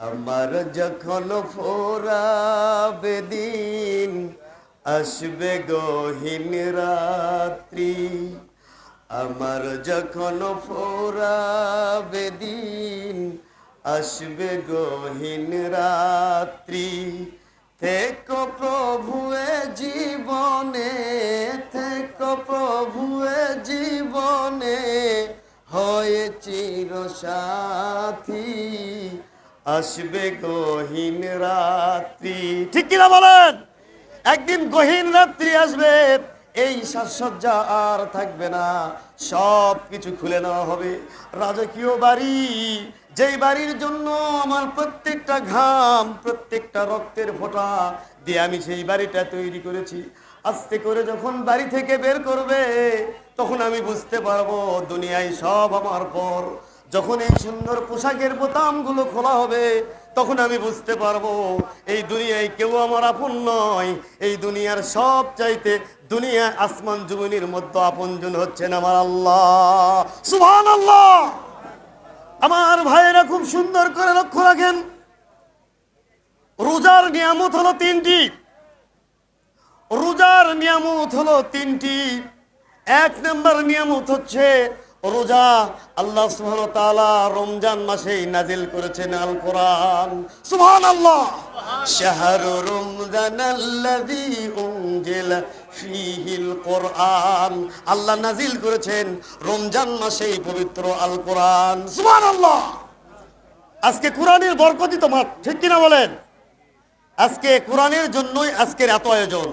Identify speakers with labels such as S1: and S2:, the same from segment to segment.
S1: আমার যখন ফোরাবে দিন, আসবে গহীন রাত্রি। আমার যখন ফোরাবে দিন, আসবে গহীন রাত্রি। থেকো প্রভুয়ে জীবনে, থেকো প্রভুয়ে জীবনে, হয়ে চির সাথী, আসবে গহীন রাত্রি। ঠিক কিনা বলেন? একদিন গহীন রাত্রি আসবে, এই সাজসজ্জা আর থাকবে না, সব কিছু খুলে নেওয়া হবে। রাজকীয় বাড়ি, যেই বাড়ির জন্য আমার প্রত্যেকটা ঘাম, প্রত্যেকটা রক্তের ফোঁটা দিয়ে আমি সেই বাড়িটা তৈরি করেছি, আস্তে করে যখন বাড়ি থেকে বের করবে, তখন আমি বুঝতে পারবো দুনিয়ায় সব আমার পর। যখন এই সুন্দর পোশাকের বোতামগুলো খোলা হবে, তখন আমি বুঝতে পারবো এই দুনিয়ায় কেউ আমার আপন নয়। এই দুনিয়ার সব চাইতে দুনিয়ায় আসমান জমিনের মধ্যে আপনজন হচ্ছেন আমার আল্লাহ। সুবহানাল্লাহ। আমার ভাইয়েরা খুব সুন্দর করে লক্ষ্য রাখেন, রোজার নিয়ামত হলো তিনটি। রোজার নিয়ামত হলো তিনটি। এক নম্বর নিয়ামত হচ্ছে রোজা। আল্লাহ সুবহানাহু ওয়া তাআলা রমজান মাসেই নাজিল করেছেন আল কোরআন। সুবহানাল্লাহ। শাহরু রমজানাল্লাযী উনজিলা ফীহিল কোরআন। আল্লাহ নাজিল করেছেন রমজান মাসেই পবিত্র আল কোরআন। সুবহানাল্লাহ। আজকে কোরআনের বরকতিত মাস, ঠিক কিনা বলেন? আজকে কোরআনের জন্যই আজকের এত আয়োজন।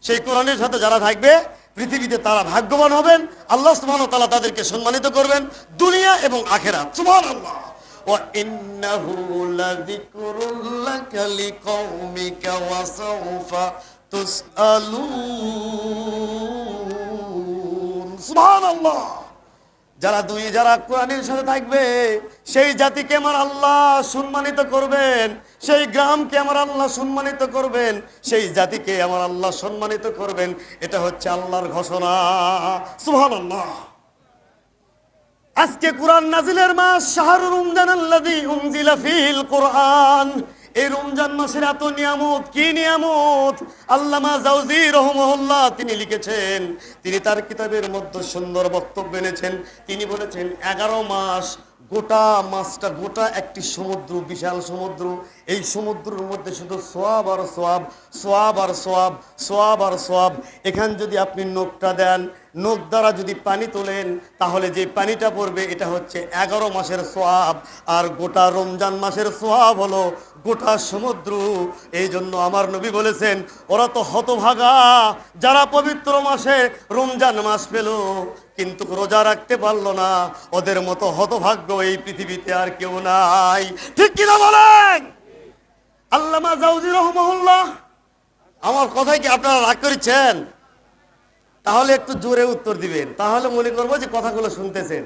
S1: সেই কোরআনের সাথে যারা থাকবে পৃথিবীতে তারা ভাগ্যবান হবেন। আল্লাহ সুবহানাহু ওয়া তাআলা তাদেরকে সম্মানিত করবেন দুনিয়া এবং আখিরাত। সুবহানাল্লাহ। ওয়া ইন্নাহু লাযিকরুল লাকা লিকাওমিকা ওয়া সাওফা তুসআলুন। সুবহানাল্লাহ। যারা কোরআনের সাথে থাকবে, সেই জাতিকে আমার আল্লাহ সম্মানিত করবেন, সেই গ্রামকে আমার আল্লাহ সম্মানিত করবেন, সেই জাতিকে আমার আল্লাহ সম্মানিত করবেন। এটা হচ্ছে আল্লাহর ঘোষণা। সুবহানাল্লাহ। আজকে কোরআন নাজিলের মাস, শাহরু রমজানাল্লাযী উনজিলা ফীহিল কোরআন। এই রমজান মাসের এত নিয়ামত, কি নিয়ামত! আল্লামা জাওজি রাহিমাহুল্লাহ তিনি লিখেছেন, তিনি তার কিতাবের মধ্যে সুন্দর বক্তব্য এনেছেন। তিনি বলেছেন 11 মাস, গোটা মাসটা গোটা একটি সমুদ্র, বিশাল সমুদ্র। এই সমুদ্রের মধ্যে শুধু সোয়াব আর সোয়াব, সোয়াব আর সোয়াব, সোয়াব আর সোয়াব। এখান যদি আপনি নখটা দেন, নখ দ্বারা যদি পানি তোলেন, তাহলে যে পানিটা পড়বে এটা হচ্ছে 11 মাসের সোয়াব। আর গোটা রমজান মাসের সোয়াব হলো গোটা সমুদ্র। এই জন্য আমার নবী বলেছেন, ওরা তো হতভাগা যারা পবিত্র মাসে রমজান মাস পেল কিন্তু রোজা রাখতে পারলো না। ওদের মতো হতভাগ্য এই পৃথিবীতে আর কেউ নাই। ঠিক কিনা বলেন? আল্লামা জাওজি রাহিমাহুল্লাহ। আমার কথায় কি আপনারা রাগ করেছেন? তাহলে একটু জোরে উত্তর দিবেন, তাহলে মনে করবো যে কথাগুলো শুনতেছেন।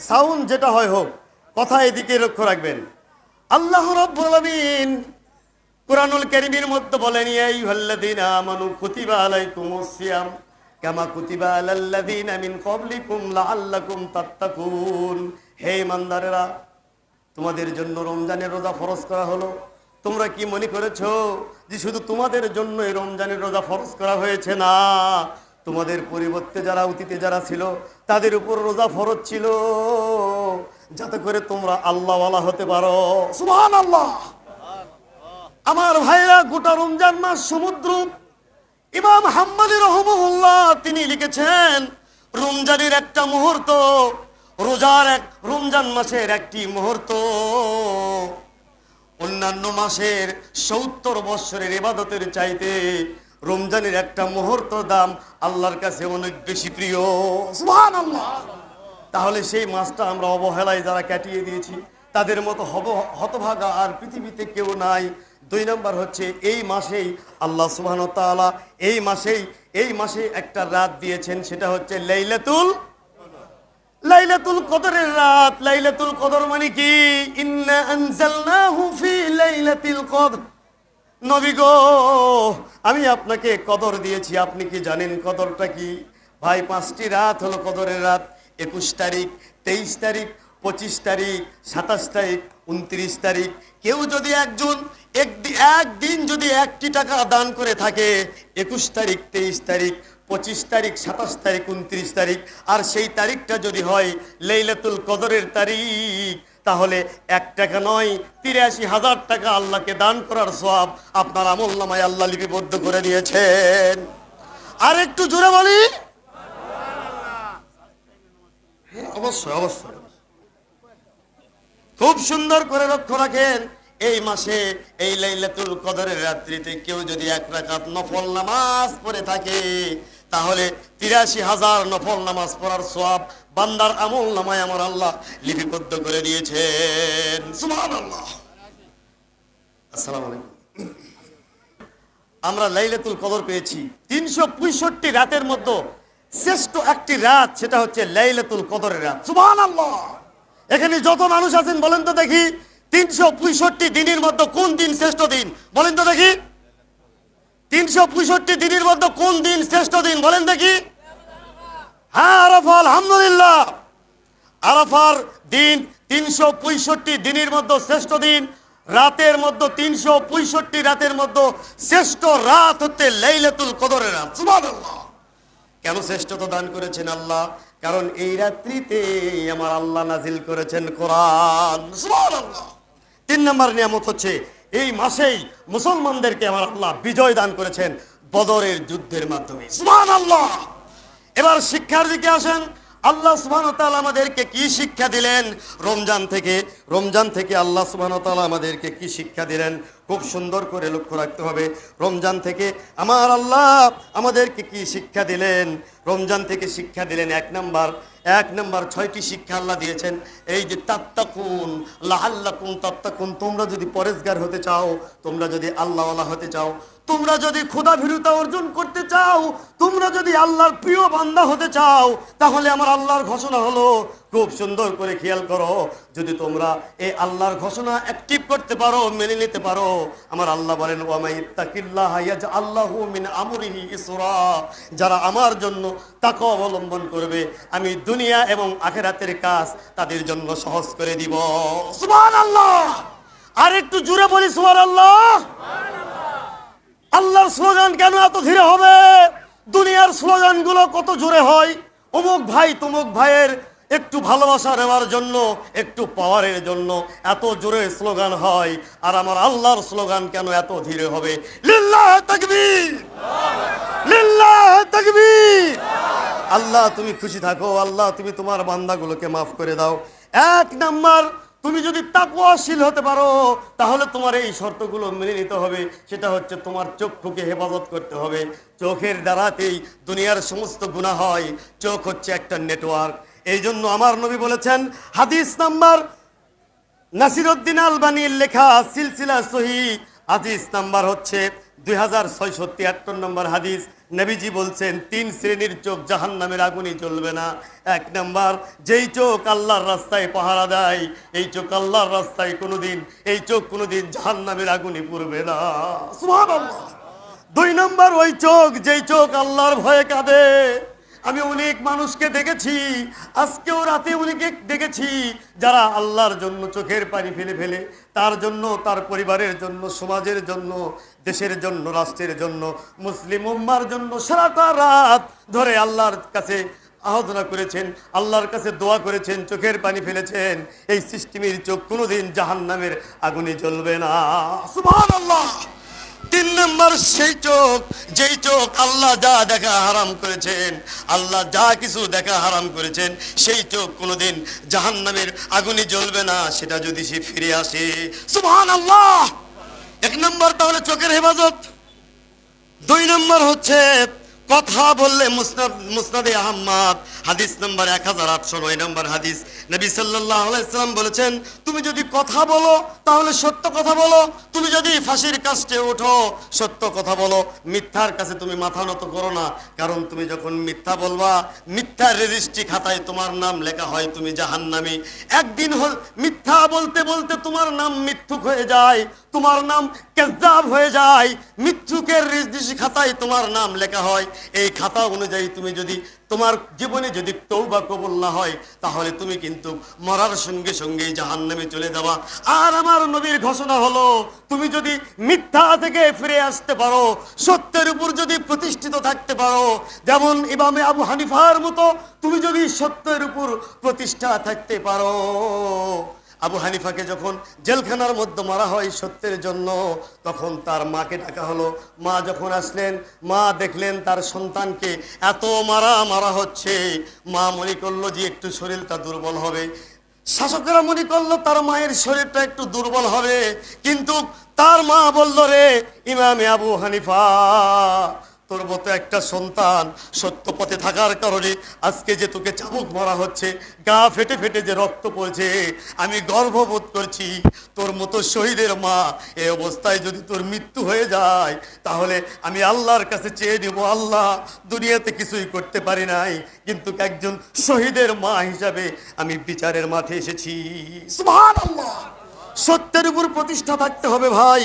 S1: সাউন্ড যেটা হয় হোক, কথা এদিকে লক্ষ্য রাখবেন। আল্লাহ রাব্বুল আলামিন কুরআনুল কারীমের মধ্যে বলেন, ইয়া আইয়ুহাল্লাযীনা আমানু কুতিবা আলাইকুমুস সিয়াম কামা কুতিবা আলাল্লাযীনা মিন ক্বাবলিকুম লাআল্লাকুম তাত্তাকুন। হে ইমানদারেরা, তোমাদের জন্য রমজানের রোজা ফরজ করা হলো। তোমরা কি মনে করেছো যে শুধু তোমাদের জন্য এই রমজানের রোজা ফরজ করা হয়েছে? না, তোমাদের পরিবর্তে যারা অতীতে যারা ছিল তাদের উপর রোজা ফরজ ছিল, যাতে করে তোমরা আল্লাহওয়ালা হতে পারো। সুবহানাল্লাহ। আমার ভাইরা, গোটা রমজান মাস সমুদ্র। ইমাম হাম্মালি রাহিমাহুল্লাহ তিনি লিখেছেন, রমজানের একটা মুহূর্ত, রমজান মাসের একটি মুহূর্ত অন্যান্য মাসের 70 বৎসরের ইবাদতের চাইতে রমজানের একটা মুহূর্ত দাম আল্লাহর কাছে অনেক বেশি প্রিয়। সুবহানাল্লাহ। তাহলে সেই মাসটা আমরা অবহেলায় যারা কাটিয়ে দিয়েছি, তাদের মতো হতভাগা আর পৃথিবীতে কেউ নাই। 2 নম্বর হচ্ছে, এই মাসেই আল্লাহ সুবহানাহু ওয়া তাআলা এই মাসে একটা রাত দিয়েছেন, সেটা হচ্ছে লাইলাতুল কদরের রাত। লাইলাতুল কদর মানে কি? ইন্না আনজালনাহু ফি লাইলাতিল কদর। নবী গো, আমি আপনাকে কদর দিয়েছি, আপনি কি জানেন কদরটা কি? ভাই, 5টি রাত হলো কদরের রাত। 21 তারিখ, 23 তারিখ, 25 তারিখ, 27 তারিখ, 29 তারিখ কেউ যদি একদিন যদি 1টি টাকা দান করে থাকে, 21 তারিখ, 23 তারিখ, 25 তারিখ, 27 তারিখ, 29 তারিখ, আর সেই তারিখটা যদি হয় লাইলাতুল কদরের তারিখ, তাহলে 1 টাকা নয় 83,000 টাকা আল্লাহকে দান করার সওয়াব আপনার আমলনামায় আল্লাহ লিপিবদ্ধ করে দিয়েছেন। আর একটু জোরে বলি, অবশ্যই অবশ্যই। খুব সুন্দর করে লক্ষ্য রাখেন, এই মাসে এই লাইলাতুল কদরের রাত্রিতে কেউ যদি 1 রাকাত নফল নামাজ পড়ে থাকে, তাহলে 83,000 নফল নামাজ পড়ার সওয়াব বান্দার আমল নামায় আমার আল্লাহ লিপিবদ্ধ করে দিয়েছেন। সুবহানাল্লাহ। আসসালামু আলাইকুম। আমরা লাইলাতুল কদর পেয়েছি 365 রাতের মধ্যে শ্রেষ্ঠ একটি রাত, সেটা হচ্ছে লাইলাতুল কদরের রাত। সুবহানাল্লাহ। এখানে যত মানুষ আছেন বলেন তো দেখি, 365 দিনের মধ্যে কোন দিন শ্রেষ্ঠ দিন বলেন তো দেখি? 365 দিনের মধ্যে কোন দিন শ্রেষ্ঠ দিন বলেন দেখি? হ্যাঁ, আরাফা। আলহামদুলিল্লাহ। আরাফার দিন 365 দিনের মধ্যে শ্রেষ্ঠ দিন। রাতের মধ্যে 365 রাতের মধ্যে শ্রেষ্ঠ রাত হচ্ছে লাইলাতুল কদরের রাত। সুবহানাল্লাহ। কেন শ্রেষ্ঠতা দান করেছেন আল্লাহ? কারণ এই রাত্রিতে আমার আল্লাহ নাজিল করেছেন কোরআন। সুবহানাল্লাহ। 3 নম্বর নিয়ামত হচ্ছে এই মাসেই মুসলমানদেরকে আমার আল্লাহ বিজয় দান করেছেন বদরের যুদ্ধের মাধ্যমে। সুবহানাল্লাহ। এবার শিক্ষার দিকে আসেন। আল্লাহ সুবহানাহু ওয়া তাআলা আমাদেরকে কি শিক্ষা দিলেন রমজান থেকে আল্লাহ সুবহানাহু ওয়া তাআলা আমাদেরকে কি শিক্ষা দিলেন খুব সুন্দর করে লক্ষ্য রাখতে হবে। রমজান থেকে আমার আল্লাহ আমাদেরকে কি শিক্ষা দিলেন? রমজান থেকে শিক্ষা দিলেন এক নাম্বার 6টি শিক্ষা আল্লাহ দিয়েছেন। এই যে তাত্তাকুন লাআল্লাকুম তাত্তাকুন, তোমরা যদি পরেজগার হতে চাও, তোমরা যদি আল্লাহওয়ালা হতে চাও, তোমরা যদি ক্ষুধাভীরতা অর্জন করতে চাও, তোমরা যদি আল্লাহর প্রিয় বান্দা হতে চাও, তাহলে আমার আল্লাহর ঘোষণা হলো, খুব সুন্দর করে খেয়াল করো, যদি তোমরা এই আল্লাহর ঘোষণা অ্যাক্টিভ করতে পারো, মেনে নিতে পারো, আমার আল্লাহ বলেন ওয়ামাইত্তাকিল্লাহা ইয়াজআল লাহু মিন আমরিহি ইসরা, যারা আমার জন্য তাকওয়া অবলম্বন করবে, আমি দুনিয়া এবং আখিরাতের কাজ তাদের জন্য সহজ করে দিব। সুবহানাল্লাহ। আর একটু জোরে বলি সুবহানাল্লাহ। আল্লাহর স্লোগান কেন এত ধীরে হবে? দুনিয়ার স্লোগানগুলো কত জোরে হয়। অমুক ভাই তমুক ভাইয়ের একটু ভালোবাসা নেওয়ার জন্য, একটু পাওয়ারের জন্য এত জোরে স্লোগান হয়, আর আমার আল্লাহর স্লোগান কেন এত ধীরে হবে? লিল্লাহ তাকবীর, লিল্লাহ তাকবীর। আল্লাহ তুমি খুশি থাকো, আল্লাহ তুমি তোমার বান্দাগুলোকে মাফ করে দাও। 1 নাম্বার, তুমি যদি তাকওয়াশীল হতে পারো, তাহলে তোমার এই শর্তগুলো মেনে নিতে হবে। সেটা হচ্ছে তোমার চক্ষুকে হেফাজত করতে হবে। চোখের দ্বারাতেই দুনিয়ার সমস্ত গুনাহ হয়। চোখ হচ্ছে একটা নেটওয়ার্ক। এই জন্য আমার নবী বলেছেন, হাদিস নাম্বার নাসিরউদ্দিন আলবানীর লেখা সিলসিলা সহিহ, হাদিস নাম্বার হচ্ছে 2673 নম্বর হাদিস। নবীজি বলছেন 3 শ্রেণীর চোখ জাহান্নামের আগুনে জ্বলবে না। 1 নাম্বার, যেই চোখ আল্লাহর রাস্তায় পাহারা দেয়, এই চোখ আল্লাহর রাস্তায় এই চোখ কোনোদিন জাহান্নামের আগুনে পুড়বে না। সুবহানাল্লাহ। 2 নাম্বার, ওই চোখ যেই চোখ আল্লাহর ভয়ে কাঁদে। আমি অনেক মানুষকে দেখেছি, আজকেও রাতে অনেকে দেখেছি, যারা আল্লাহর জন্য চোখের পানি ফেলে ফেলে তার জন্য, তার পরিবারের জন্য, সমাজের জন্য, দেশের জন্য, রাষ্ট্রের জন্য, মুসলিম উম্মার জন্য সারাটা রাত ধরে আল্লাহর কাছে আরাধনা করেছেন, আল্লাহর কাছে দোয়া করেছেন, চোখের পানি ফেলেছেন। এই সিস্টেমের চোখ কোনোদিন জাহান্নামের আগুনে জ্বলবে না। সুবহানাল্লাহ। 3 নম্বর, সেই চোখ যেই চোখ আল্লাহ যা দেখা হারাম করেছেন, আল্লাহ যা কিছু দেখা হারাম করেছেন, সেই চোখ কোনোদিন জাহান্নামের আগুনে জ্বলবে না, সেটা যদি সে ফিরে আসে। সুবহানাল্লাহ। 1 নম্বর তাহলে চোখের হেফাজত। 2 নম্বর হচ্ছে কথা বললে মুসনাদে আহমদ হাদিস নাম্বার 1809 নম্বর হাদিস, নবী সাল্লাল্লাহু আলাইহি ওয়াসাল্লাম বলেছেন, তুমি যদি কথা বলো তাহলে সত্য কথা বলো, তুমি যদি ফাঁসির কাস্টে ওঠো সত্য কথা বলো, মিথ্যার কাছে তুমি মাথা নত করো না। কারণ তুমি যখন মিথ্যা বলবা, মিথ্যার রেজিস্ট্রি খাতায় তোমার নাম লেখা হয় তুমি জাহান্নামী। একদিন মিথ্যা বলতে বলতে তোমার নাম মিথ্যুক হয়ে যায়, তোমার নাম কাযযাব হয়ে যায়, মিথ্যুকের রেজিস্ট্রি খাতায় তোমার নাম লেখা হয়। এই খাতা অনুযায়ী তুমি যদি তোমার জীবনে যদি তওবা কবুল না হয়, তাহলে তুমি কিন্তু মরার সঙ্গে সঙ্গেই জাহান্নামে চলে যাবা। আর আমার নবীর ঘোষণা হলো, তুমি যদি মিথ্যা থেকে ফিরে আসতে পারো, সত্যের উপর যদি প্রতিষ্ঠিত থাকতে পারো, যেমন ইমামে আবু হানিফার মতো তুমি যদি সত্যের উপর প্রতিষ্ঠা থাকতে পারো। আবু হানিফাকে যখন জেলখানার মধ্যে মারা হয় সত্যের জন্য, তখন তার মাকে ডাকা হলো। মা যখন আসলেন, মা দেখলেন তার সন্তানকে এত মারা হচ্ছে। মা মনে করলো যে একটু শরীরটা দুর্বল হবে, শাসকরা মনে করলো তার মায়ের শরীরটা একটু দুর্বল হবে, কিন্তু তার মা বলল, রে ইমামে আবু হানিফা, তোর মতো একটা সন্তান সত্য পথে থাকার কারণে আজকে যে তোকে চাবুক মারা হচ্ছে, গা ফেটে ফেটে যে রক্ত পড়ছে, আমি গর্ববোধ করছি। তোর মতো শহীদের মা এই অবস্থায় যদি তোর মৃত্যু হয়ে যায়, তাহলে আমি আল্লাহর কাছে চেয়ে দেব, আল্লাহ দুনিয়াতে কিছুই করতে পারি নাই, কিন্তু একজন শহীদের মা হিসাবে আমি বিচারের মাঠে এসেছি। সুবহানাল্লাহ। সত্যের উপর প্রতিষ্ঠা থাকতে হবে ভাই।